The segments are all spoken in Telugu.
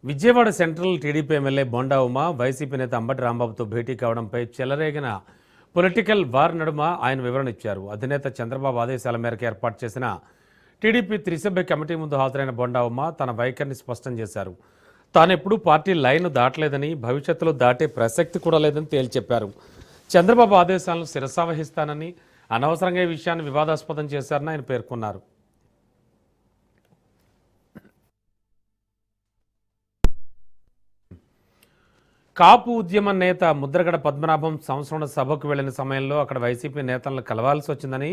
Vijayawada central TDP MLA bonda Uma YCP నేత అంబటి రాంబాబుతో భేటీ కావడంపై చెలరేగిన పొలిటికల్ వార్ నడుమ ఆయన వివరణ ఇచ్చారు. అధినేత చంద్రబాబు ఆదేశాల మేరకు ఏర్పాటు చేసిన టీడీపీ త్రిసభ్య కమిటీ ముందు హాజరైన బోండా ఉమా తన వైఖరిని స్పష్టం చేశారు. తానెప్పుడు పార్టీ లైన్ దాటలేదని, భవిష్యత్తులో దాటే ప్రసక్తి కూడా లేదని తేల్చెప్పారు. చంద్రబాబు ఆదేశాలను శిరసావహిస్తానని, అనవసరంగా ఈ విషయాన్ని వివాదాస్పదం చేశారని ఆయన పేర్కొన్నారు. కాపు ఉద్యమ నేత ముద్రగడ పద్మనాభం సంవత్సరం సభకు వెళ్లిన సమయంలో అక్కడ వైసీపీ నేతలను కలవాల్సి వచ్చిందని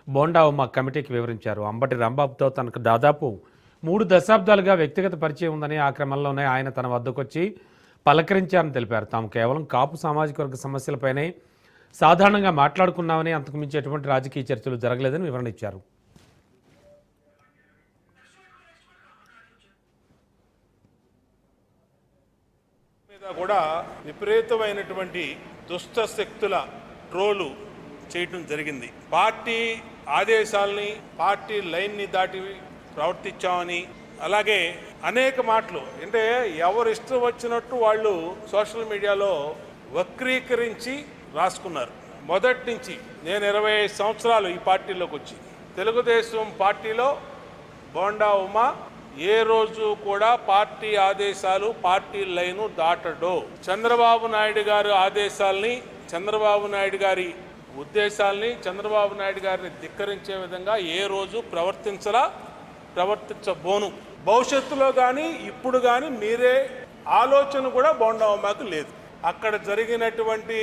బోండా ఉమా కమిటీకి వివరించారు. అంబటి రాంబాబుతో తనకు దాదాపు 3 దశాబ్దాలుగా వ్యక్తిగత పరిచయం ఉందని, ఆ క్రమంలోనే ఆయన తన వద్దకొచ్చి పలకరించారని తెలిపారు. తాము కేవలం కాపు సామాజిక వర్గ సమస్యలపైనే సాధారణంగా మాట్లాడుకున్నామని, అంతకు మించి ఎటువంటి రాజకీయ చర్చలు జరగలేదని వివరణ ఇచ్చారు. కూడా విపరీతమైనటువంటి దుష్ట శక్తుల ట్రోలు చేయటం జరిగింది. పార్టీ ఆదేశాలని, పార్టీ లైన్ని దాటి ప్రవర్తించామని, అలాగే అనేక మాటలు అంటే ఎవరు ఇష్టం వచ్చినట్టు వాళ్ళు సోషల్ మీడియాలో వక్రీకరించి రాసుకున్నారు. మొదటి నుంచి నేను 25 సంవత్సరాలు ఈ పార్టీలోకి వచ్చి తెలుగుదేశం పార్టీలో బోండా ఉమా ఏ రోజు కూడా పార్టీ ఆదేశాలు, పార్టీ లైను దాటడు. చంద్రబాబు నాయుడు గారి ఆదేశాలని, చంద్రబాబు నాయుడు గారి ఉద్దేశాలని, చంద్రబాబు నాయుడు గారిని ధిక్కరించే విధంగా ఏ రోజు ప్రవర్తించబోను. భవిష్యత్తులో కానీ ఇప్పుడు కానీ మీరే ఆలోచన కూడా బోండా ఉమాకు లేదు. అక్కడ జరిగినటువంటి